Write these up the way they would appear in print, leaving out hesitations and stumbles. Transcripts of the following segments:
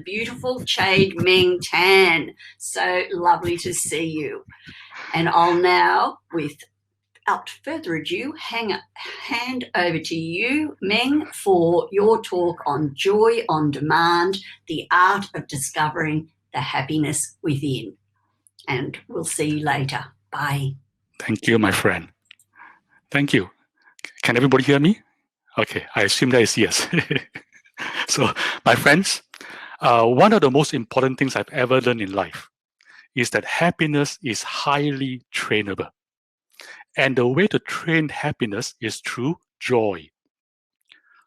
Beautiful Chade-Meng Tan. So lovely to see you. And I'll now, without further ado, hand over to you, Meng, for your talk on Joy on Demand, the art of discovering the happiness within. And we'll see you later. Bye. Thank you, my friend. Thank you. Can everybody hear me? Okay, I assume that is yes. So, my friends, one of the most important things I've ever learned in life is that happiness is highly trainable. And the way to train happiness is through joy.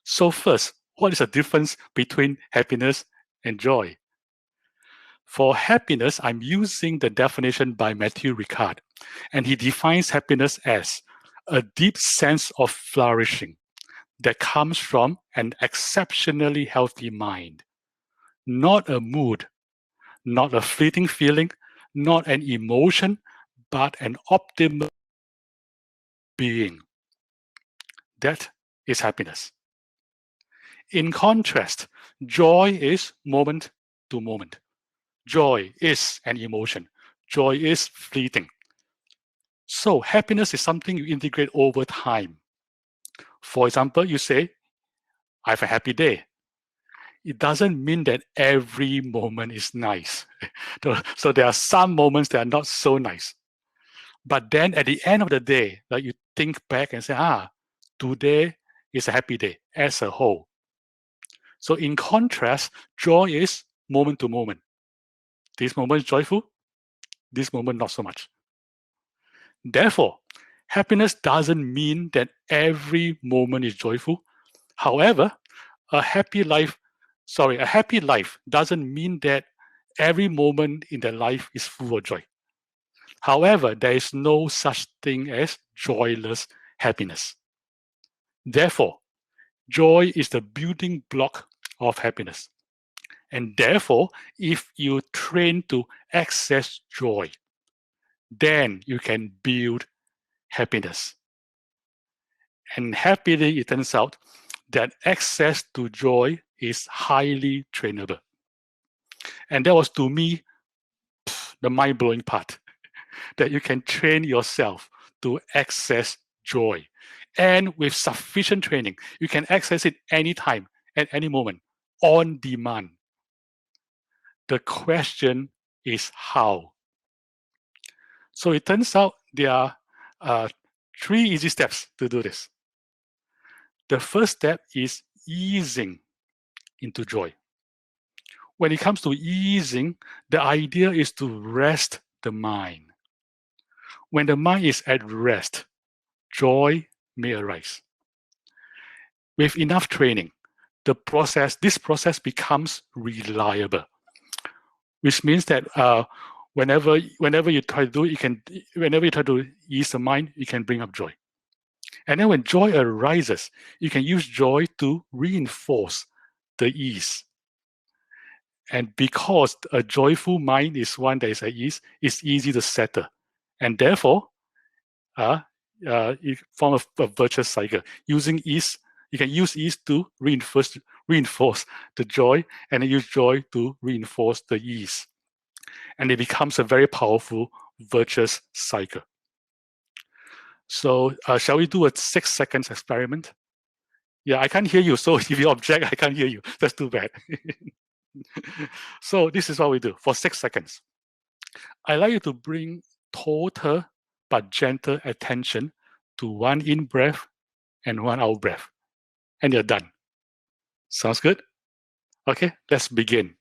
So first, what is the difference between happiness and joy? For happiness, I'm using the definition by Matthew Ricard, and he defines happiness as a deep sense of flourishing that comes from an exceptionally healthy mind, not a mood, not a fleeting feeling, not an emotion, but an optimal being. That is happiness. In contrast, joy is moment to moment. Joy is an emotion. Joy is fleeting. So happiness is something you integrate over time. For example, you say, I have a happy day. It doesn't mean that every moment is nice. So there are some moments that are not so nice. But then at the end of the day, like you think back and say, today is a happy day as a whole. So in contrast, joy is moment to moment. This moment is joyful, this moment not so much. Therefore, happiness doesn't mean that every moment is joyful. However, a happy life doesn't mean that every moment in their life is full of joy. However, there is no such thing as joyless happiness. Therefore, joy is the building block of happiness. And therefore, if you train to access joy, then you can build happiness. And happily, it turns out that access to joy is highly trainable. And that was, to me, the mind-blowing part, that you can train yourself to access joy. And with sufficient training, you can access it anytime, at any moment, on demand. The question is how. So it turns out there are 3 easy steps to do this. The first step is easing into joy. When it comes to easing, the idea is to rest the mind. When the mind is at rest, joy may arise. With enough training, this process becomes reliable, which means that whenever you try to do it, whenever you try to ease the mind, you can bring up joy. And then when joy arises, you can use joy to reinforce the ease. And because a joyful mind is one that is at ease, it's easy to settle. And therefore, it forms a virtuous cycle. Using ease, you can use ease to reinforce the joy, and then use joy to reinforce the ease. And it becomes a very powerful virtuous cycle. So shall we do a 6 seconds experiment? Yeah, I can't hear you. So if you object, I can't hear you. That's too bad. So this is what we do for 6 seconds. I like you to bring total but gentle attention to one in breath and one out breath. And you're done. Sounds good? Okay, let's begin.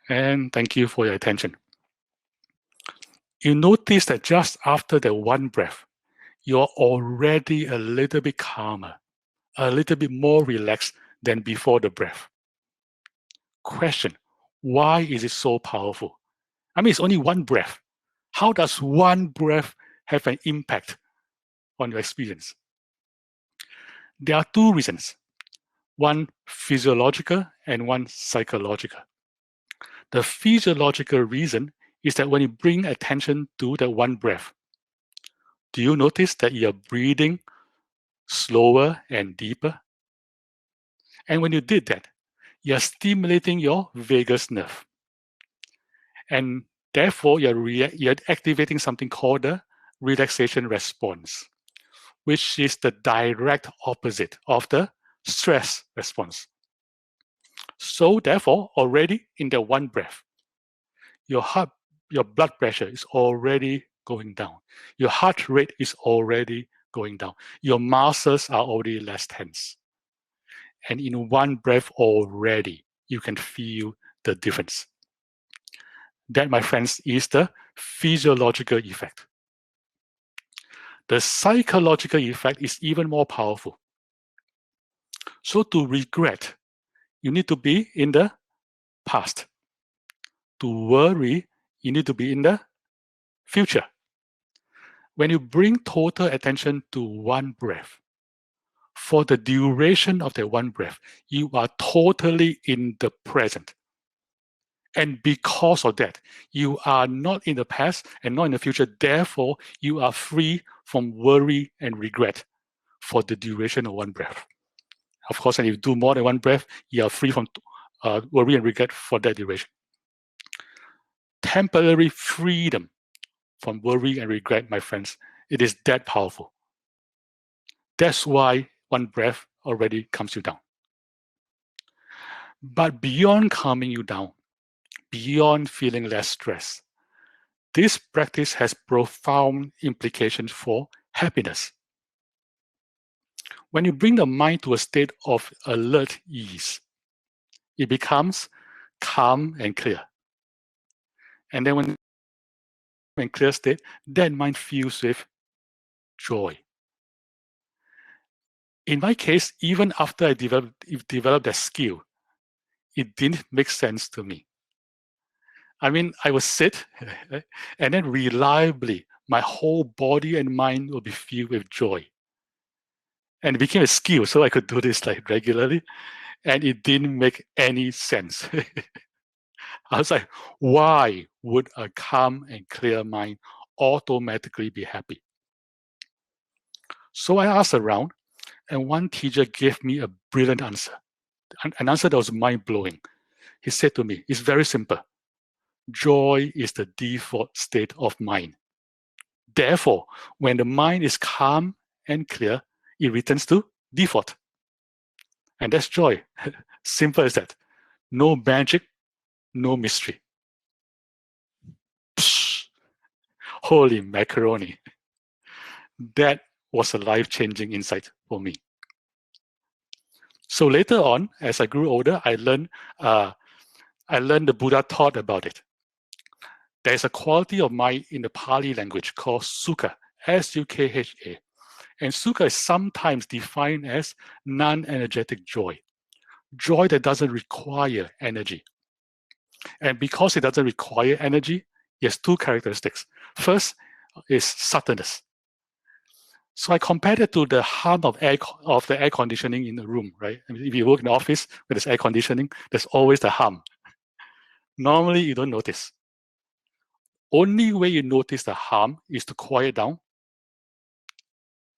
And thank you for your attention. You notice that just after the one breath, you're already a little bit calmer, a little bit more relaxed than before the breath. Question, why is it so powerful? I mean, it's only one breath. How does one breath have an impact on your experience? There are 2 reasons, one physiological and one psychological. The physiological reason is that when you bring attention to the one breath, Do you notice that you're breathing slower and deeper? And when you did that, you're stimulating your vagus nerve. And therefore, you're activating something called the relaxation response, which is the direct opposite of the stress response. So therefore, already in the one breath, your blood pressure is already going down. Your heart rate is already going down. Your muscles are already less tense. And in one breath already, you can feel the difference. That, my friends, is the physiological effect. The psychological effect is even more powerful. So to regret, you need to be in the past. To worry, you need to be in the future. When you bring total attention to one breath, for the duration of that one breath, you are totally in the present. And because of that, you are not in the past and not in the future. Therefore, you are free from worry and regret for the duration of one breath. Of course, and if you do more than one breath, you are free from worry and regret for that duration. Temporary freedom from worry and regret, my friends, it is that powerful. That's why one breath already calms you down. But beyond calming you down, beyond feeling less stress, this practice has profound implications for happiness. When you bring the mind to a state of alert ease, it becomes calm and clear. And then when clear state, that mind fills with joy. In my case, even after I developed that skill, it didn't make sense to me. I mean, I would sit and then reliably, my whole body and mind will be filled with joy. And it became a skill, so I could do this like regularly, and it didn't make any sense. I was like, why would a calm and clear mind automatically be happy? So I asked around, and one teacher gave me a brilliant answer, an answer that was mind-blowing. He said to me, it's very simple. Joy is the default state of mind. Therefore, when the mind is calm and clear, it returns to default. And that's joy. Simple as that. No magic, no mystery. Psh, holy macaroni. That was a life-changing insight for me. So later on, as I grew older, I learned the Buddha taught about it. There is a quality of mind in the Pali language called sukha, S-U-K-H-A. And sukha is sometimes defined as non-energetic joy. Joy that doesn't require energy. And because it doesn't require energy, it has two characteristics. First is subtleness. So I compared it to the hum of the air conditioning in the room, right? I mean, if you work in the office where there's air conditioning, there's always the hum. Normally, you don't notice. Only way you notice the hum is to quiet down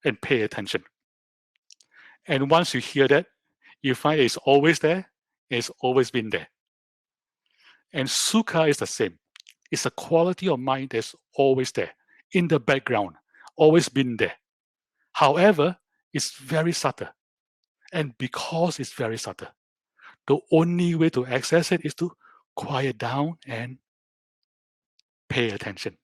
and pay attention. And once you hear that, you find it's always there, it's always been there. And sukha is the same. It's a quality of mind that's always there, in the background, always been there. However, it's very subtle. And because it's very subtle, the only way to access it is to quiet down and pay attention.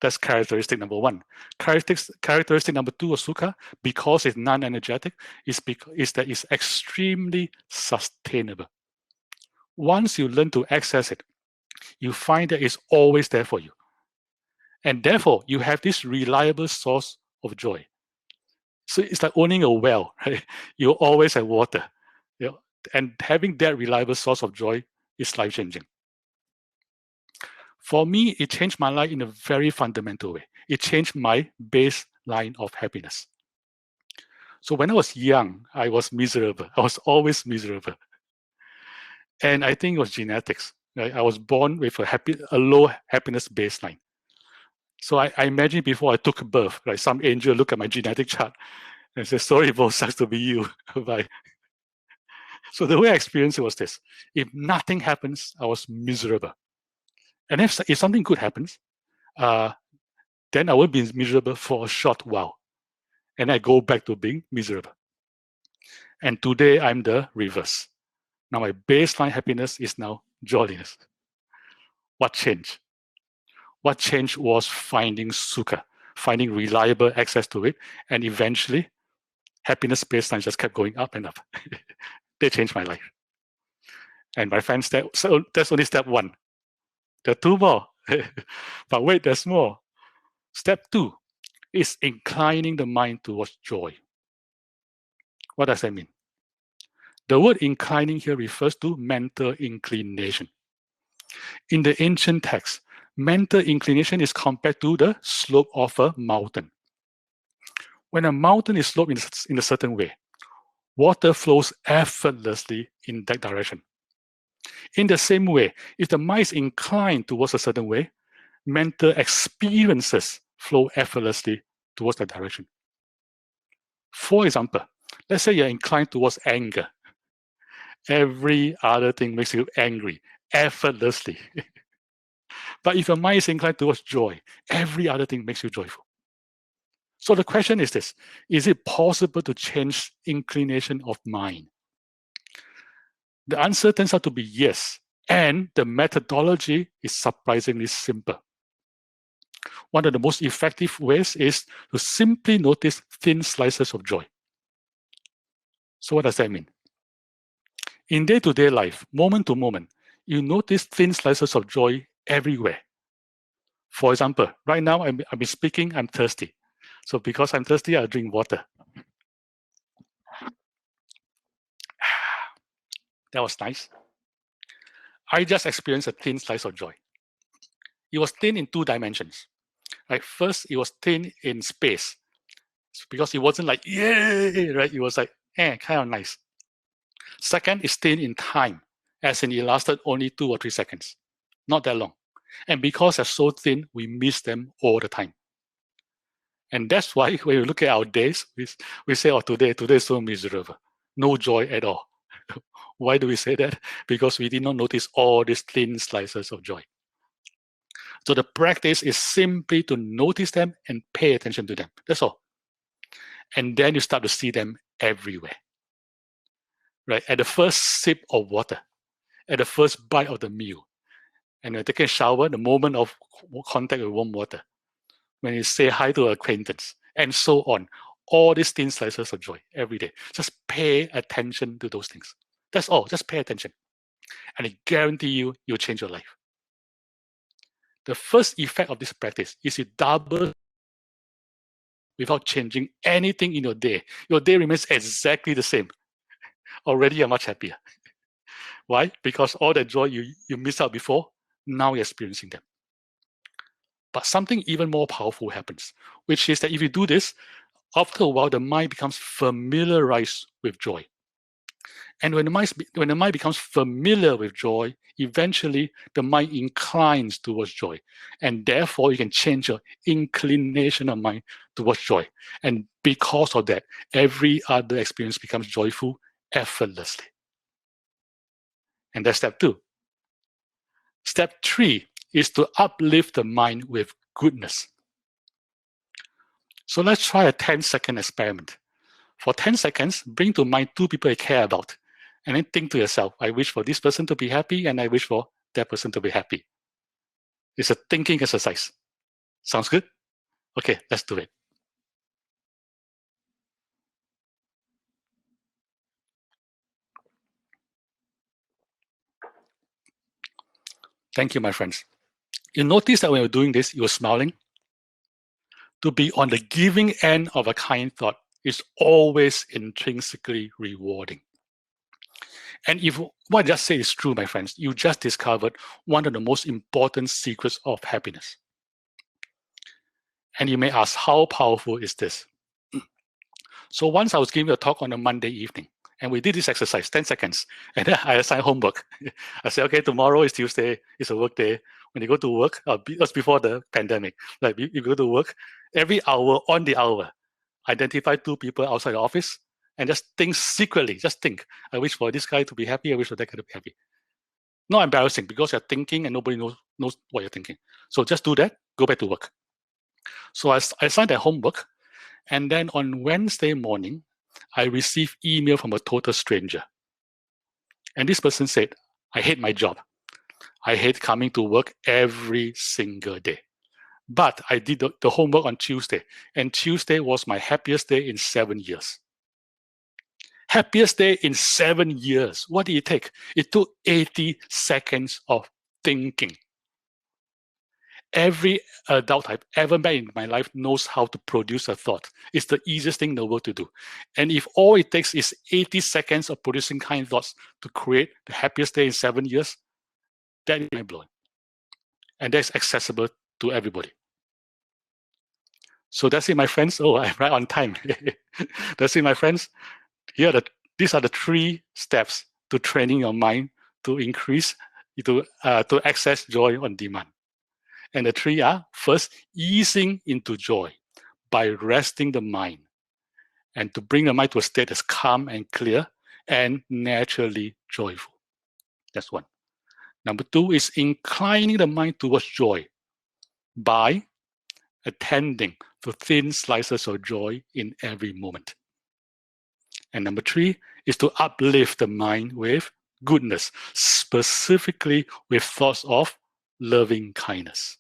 That's characteristic number one. Characteristic number two of sukha, because it's non-energetic, is that it's extremely sustainable. Once you learn to access it, you find that it's always there for you. And therefore, you have this reliable source of joy. So it's like owning a well, right? You always have water. You know, and having that reliable source of joy is life-changing. For me, it changed my life in a very fundamental way. It changed my baseline of happiness. So when I was young, I was miserable. I was always miserable. And I think it was genetics. Right? I was born with a low happiness baseline. So I imagine before I took birth, like some angel look at my genetic chart and say, sorry, Bo, sucks to be you. Bye. So the way I experienced it was this. If nothing happens, I was miserable. And if something good happens, then I will be miserable for a short while. And I go back to being miserable. And today I'm the reverse. Now my baseline happiness is now jolliness. What changed? What changed was finding sukha, finding reliable access to it, and eventually happiness baseline just kept going up and up. They changed my life. And my friends, so that's only step one. There are two more. But wait, there's more. Step two is inclining the mind towards joy. What does that mean? The word inclining here refers to mental inclination. In the ancient text, mental inclination is compared to the slope of a mountain. When a mountain is sloped in a certain way, water flows effortlessly in that direction. In the same way, if the mind is inclined towards a certain way, mental experiences flow effortlessly towards that direction. For example, let's say you're inclined towards anger. Every other thing makes you angry effortlessly. But if your mind is inclined towards joy, every other thing makes you joyful. So the question is this: is it possible to change inclination of mind? The answer turns out to be yes, and the methodology is surprisingly simple. One of the most effective ways is to simply notice thin slices of joy. So what does that mean? In day-to-day life, moment to moment, you notice thin slices of joy everywhere. For example, right now I've been speaking, I'm thirsty. So because I'm thirsty, I drink water. That was nice. I just experienced a thin slice of joy. It was thin in two dimensions. Right? First, it was thin in space because it wasn't like, yay, right? It was like, kind of nice. Second, it's thin in time, as in it lasted only 2 or 3 seconds. Not that long. And because they're so thin, we miss them all the time. And that's why when we look at our days, we say, oh, today is so miserable. No joy at all. Why do we say that? Because we did not notice all these thin slices of joy. So the practice is simply to notice them and pay attention to them. That's all. And then you start to see them everywhere. Right? At the first sip of water, at the first bite of the meal, and when you take a shower, the moment of contact with warm water, when you say hi to an acquaintance, and so on. All these thin slices of joy every day. Just pay attention to those things. That's all. Just pay attention. And I guarantee you, you'll change your life. The first effect of this practice is it doubles without changing anything in your day. Your day remains exactly the same. Already you're much happier. Why? Because all the joy you missed out before, now you're experiencing them. But something even more powerful happens, which is that if you do this, after a while, the mind becomes familiarized with joy. And when the mind becomes familiar with joy, eventually the mind inclines towards joy. And therefore, you can change your inclination of mind towards joy. And because of that, every other experience becomes joyful effortlessly. And that's step 2. Step 3 is to uplift the mind with goodness. So let's try a 10-second experiment. For 10 seconds, bring to mind 2 people you care about. And then think to yourself, I wish for this person to be happy and I wish for that person to be happy. It's a thinking exercise. Sounds good? Okay, let's do it. Thank you, my friends. You notice that when you're doing this, you're smiling. To be on the giving end of a kind thought is always intrinsically rewarding. And if what I just said is true, my friends, you just discovered one of the most important secrets of happiness. And you may ask, how powerful is this? So once I was giving a talk on a Monday evening, and we did this exercise, 10 seconds, and then I assigned homework. I said, okay, tomorrow is Tuesday, it's a work day. when you go to work, just before the pandemic, like you go to work, every hour, on the hour, identify 2 people outside the office and just think secretly, just think, I wish for this guy to be happy, I wish for that guy to be happy. Not embarrassing because you're thinking and nobody knows what you're thinking. So just do that, go back to work. So I assigned that homework, and then on Wednesday morning, I received email from a total stranger. And this person said, I hate my job. I hate coming to work every single day. But I did the homework on Tuesday, and Tuesday was my happiest day in 7 years. Happiest day in 7 years. What did it take? It took 80 seconds of thinking. Every adult I've ever met in my life knows how to produce a thought. It's the easiest thing in the world to do. And if all it takes is 80 seconds of producing kind thoughts to create the happiest day in 7 years, that is mind-blowing. And that's accessible to everybody. So that's it, my friends. Oh, I'm right on time. That's it, my friends. These are the 3 steps to training your mind to increase, to access joy on demand. And the 3 are, first, easing into joy by resting the mind, and to bring the mind to a state that's calm and clear and naturally joyful. That's 1. Number 2 is inclining the mind towards joy by attending to thin slices of joy in every moment. And number 3 is to uplift the mind with goodness, specifically with thoughts of loving kindness.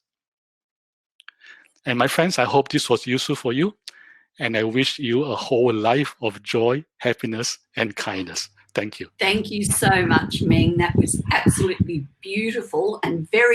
And my friends, I hope this was useful for you, and I wish you a whole life of joy, happiness, and kindness. Thank you. Thank you so much, Meng. That was absolutely beautiful and very